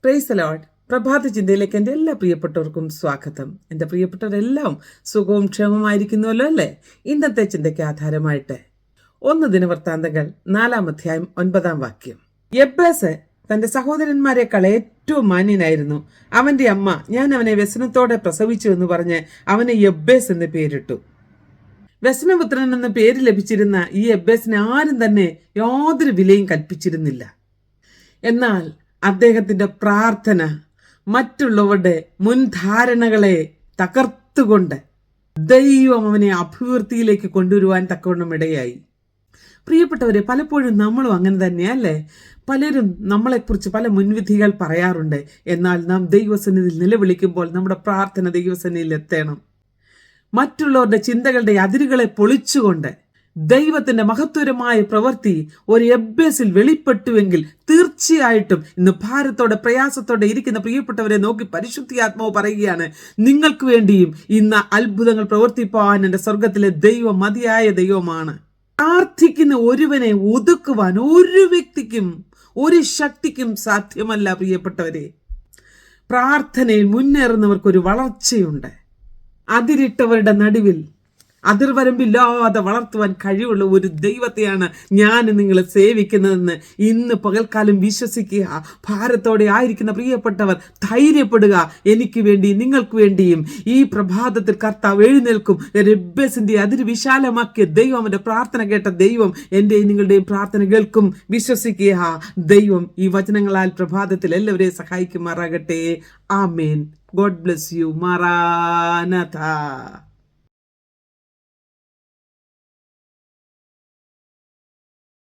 Praise the Lord. പ്രഭാത ചിന്തയിലേക്ക് എൻ്റെ എല്ലാ പ്രിയപ്പെട്ടവർക്കും സ്വാഗതം. എൻ്റെ പ്രിയപ്പെട്ടവരെല്ലാം സുഖവും ക്ഷേമമായിരിക്കുന്നുവല്ലോ അല്ലേ? ഇന്നത്തെ ചിന്തയ്ക്ക് ആധാരമായിട്ട് 1 ദിനവൃത്താന്തങ്ങൾ 4-ാം അധ്യായം 9-ാം വാക്യം. യബ്ബേസ് തന്റെ സഹോദരന്മാരെക്കാൾ ഏറ്റവും മാന്യനായിരുന്നു. അവന്റെ അമ്മ ഞാൻ അവനെ വ്യസനത്തോടെ പ്രസവിച്ചു എന്ന് പറഞ്ഞ് അവന് യബ്ബേസ് എന്ന് പേരിട്ടു. വ്യസനപുത്രൻ എന്ന പേര് ലഭിച്ചിരുന്ന ഈ യബ്ബേസിന് ആരും തന്നെ യാതൊരു വിലയും കൽപ്പിച്ചിരുന്നില്ല. എന്നാൽ അദ്ദേഹത്തിന്റെ പ്രാർത്ഥന മറ്റുള്ളവരുടെ മുൻധാരണകളെ തകർത്തുകൊണ്ട് ദൈവം അവനെ അഭിവൃദ്ധിയിലേക്ക് കൊണ്ടുവരുവാൻ തക്കവണ്ണം ഇടയായി. പ്രിയപ്പെട്ടവരെ, പലപ്പോഴും നമ്മളും അങ്ങനെ തന്നെയല്ലേ? പലരും നമ്മളെക്കുറിച്ച് പല മുൻവിധികൾ പറയാറുണ്ട്. എന്നാൽ നാം ദൈവസന്നിധിയിൽ നിലവിളിക്കുമ്പോൾ നമ്മുടെ പ്രാർത്ഥന ദൈവസന്നിധിയിൽ എത്തണം. മറ്റുള്ളവരുടെ ചിന്തകളുടെ അതിരുകളെ പൊളിച്ചുകൊണ്ട് ദൈവത്തിന്റെ മഹത്വരമായ പ്രവൃത്തി ഒരു യബ്ബേസിൽ വെളിപ്പെട്ടുവെങ്കിൽ തീർച്ചയായിട്ടും ഇന്ന് ഭാരത്തോടെ പ്രയാസത്തോടെ ഇരിക്കുന്ന പ്രിയപ്പെട്ടവരെ നോക്കി പരിശുദ്ധാത്മാവ് പറയുകയാണ്, നിങ്ങൾക്ക് വേണ്ടിയും ഇന്ന് അത്ഭുതങ്ങൾ പ്രവർത്തിപ്പാൻ എൻ്റെ സ്വർഗത്തിലെ ദൈവം മതിയായ ദൈവമാണ്. പ്രാർത്ഥിക്കുന്ന ഒരുവനെ ഒതുക്കുവാൻ ഒരു വ്യക്തിക്കും ഒരു ശക്തിക്കും സാധ്യമല്ല. പ്രിയപ്പെട്ടവരെ, പ്രാർത്ഥനയിൽ മുന്നേറുന്നവർക്കൊരു വളർച്ചയുണ്ട്. അതിരിട്ടവരുടെ നടുവിൽ അതിർവരമ്പില്ലാതെ വളർത്തുവാൻ കഴിവുള്ള ഒരു ദൈവത്തെയാണ് ഞാൻ നിങ്ങളെ സേവിക്കുന്നതെന്ന് ഇന്ന് പകൽക്കാലം വിശ്വസിക്കുക. ഭാരത്തോടെ ആയിരിക്കുന്ന പ്രിയപ്പെട്ടവർ ധൈര്യപ്പെടുക. എനിക്ക് വേണ്ടി നിങ്ങൾക്ക് വേണ്ടിയും ഈ പ്രഭാതത്തിൽ കർത്താവ് എഴുന്നേൽക്കും. യബ്ബേസിന്റെ അതിര് വിശാലമാക്കിയ ദൈവം, അവന്റെ പ്രാർത്ഥന കേട്ട ദൈവം എന്റെയും നിങ്ങളുടെയും പ്രാർത്ഥന കേൾക്കും. വിശ്വസിക്കുക. ദൈവം ഈ വചനങ്ങളാൽ പ്രഭാതത്തിൽ എല്ലാവരെയും സഹായിക്കുമാറാകട്ടെ. ആമേൻ. God bless you. മറാനഥ.